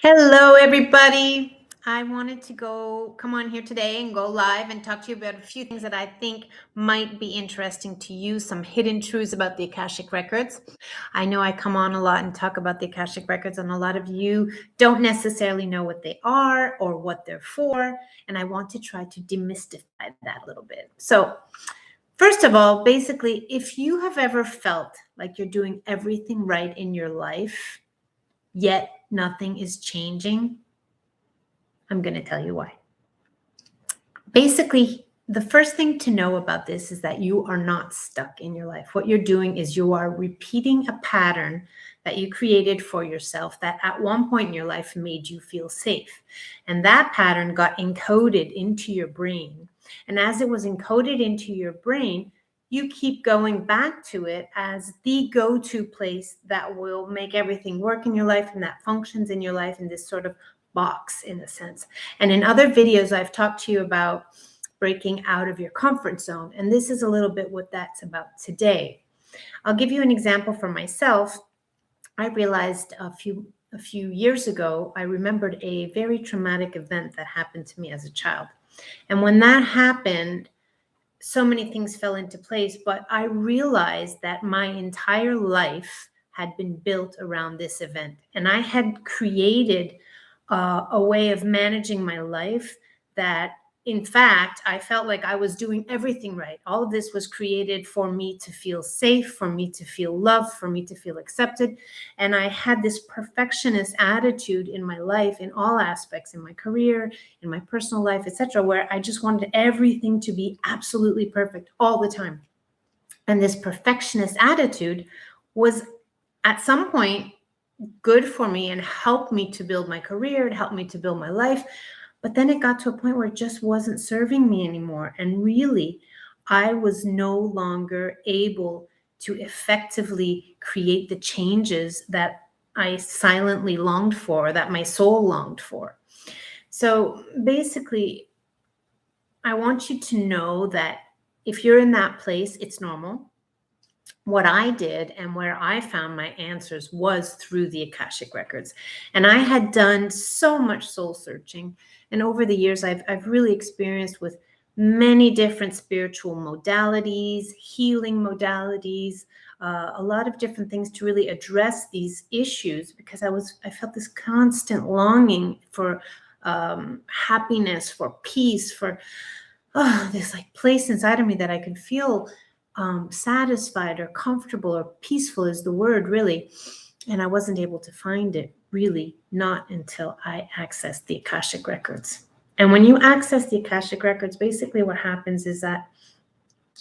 Hello, everybody. I wanted to come on here today and go live and talk to you about a few things that I think might be interesting to you, some hidden truths about the Akashic Records. I know I come on a lot and talk about the Akashic Records, and a lot of you don't necessarily know what they are or what they're for, and I want to try to demystify that a little bit. So, first of all, basically, if you have ever felt like you're doing everything right in your life, yet nothing is changing, I'm going to tell you why. Basically, the first thing to know about this is that you are not stuck in your life. What you're doing is you are repeating a pattern that you created for yourself that at one point in your life made you feel safe. And that pattern got encoded into your brain. And as it was encoded into your brain, you keep going back to it as the go-to place that will make everything work in your life and that functions in your life in this sort of box, in a sense. And in other videos, I've talked to you about breaking out of your comfort zone. And this is a little bit what that's about today. I'll give you an example for myself. I realized a few years ago, I remembered a very traumatic event that happened to me as a child. And when that happened, so many things fell into place, but I realized that my entire life had been built around this event. And I had created a way of managing my life that, in fact, I felt like I was doing everything right. All of this was created for me to feel safe, for me to feel loved, for me to feel accepted. And I had this perfectionist attitude in my life, in all aspects, in my career, in my personal life, etc., where I just wanted everything to be absolutely perfect all the time. And this perfectionist attitude was at some point good for me and helped me to build my career. It helped me to build my life. But then it got to a point where it just wasn't serving me anymore. And really, I was no longer able to effectively create the changes that I silently longed for, that my soul longed for. So basically, I want you to know that if you're in that place, it's normal. What I did and where I found my answers was through the Akashic Records. And I had done so much soul searching. And over the years, I've really experienced with many different spiritual modalities, healing modalities, a lot of different things to really address these issues, because I felt this constant longing for happiness, for peace, for this like place inside of me that I could feel satisfied or comfortable or peaceful is the word, really. And I wasn't able to find it, really, not until I accessed the Akashic Records. And when you access the Akashic Records, basically what happens is that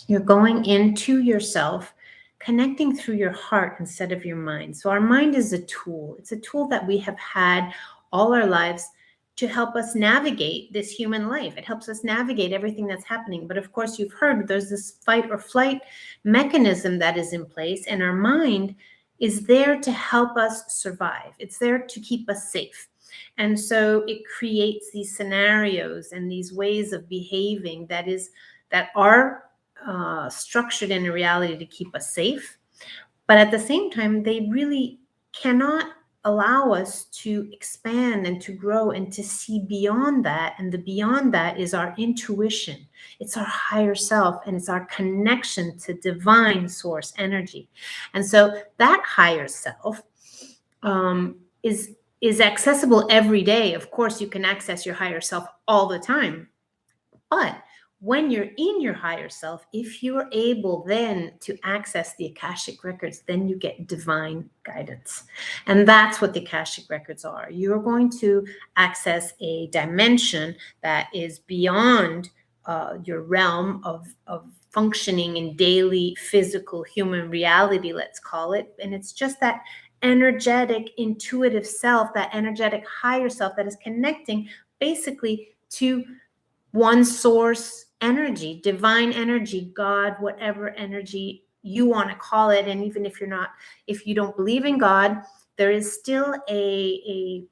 you're going into yourself, connecting through your heart instead of your mind. So our mind is a tool. It's a tool that we have had all our lives to help us navigate this human life. It helps us navigate everything that's happening. But of course, you've heard there's this fight or flight mechanism that is in place, and our mind is there to help us survive. It's there to keep us safe. And so it creates these scenarios and these ways of behaving that are structured in a reality to keep us safe. But at the same time, they really cannot allow us to expand and to grow and to see beyond that. And the beyond that is our intuition. It's our higher self, and it's our connection to divine source energy. And so that higher self is accessible every day. Of course, you can access your higher self all the time. But when you're in your higher self, if you're able then to access the Akashic Records, then you get divine guidance. And that's what the Akashic Records are. You're going to access a dimension that is beyond your realm of functioning in daily physical human reality, let's call it. And it's just that energetic, intuitive self, that energetic higher self that is connecting basically to one source energy, divine energy, God, whatever energy you want to call it. And even if you don't believe in God, there is still a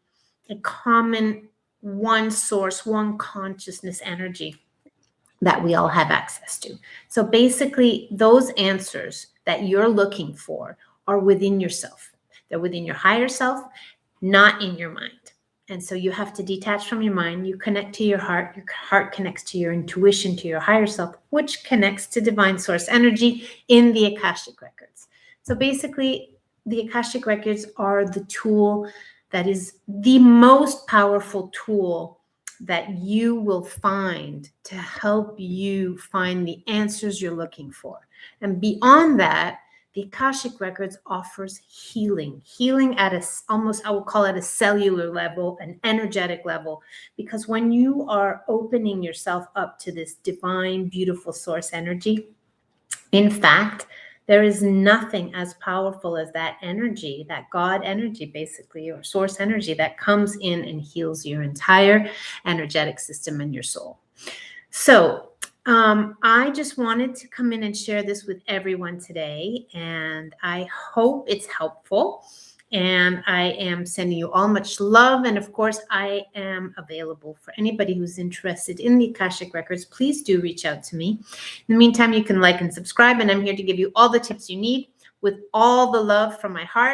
common one source, one consciousness energy that we all have access to. So basically, those answers that you're looking for are within yourself. They're within your higher self, not in your mind. And so you have to detach from your mind. You connect to your heart connects to your intuition, to your higher self, which connects to divine source energy in the Akashic Records. So basically, the Akashic Records are the tool that is the most powerful tool that you will find to help you find the answers you're looking for. And beyond that, the Akashic Records offers healing at almost, I would call it a cellular level, an energetic level, because when you are opening yourself up to this divine, beautiful source energy, in fact, there is nothing as powerful as that energy, that God energy, basically, or source energy that comes in and heals your entire energetic system and your soul. So I just wanted to come in and share this with everyone today, and I hope it's helpful. And I am sending you all much love. And of course, I am available for anybody who's interested in the Akashic Records. Please do reach out to me. In the meantime, you can like and subscribe, and I'm here to give you all the tips you need with all the love from my heart.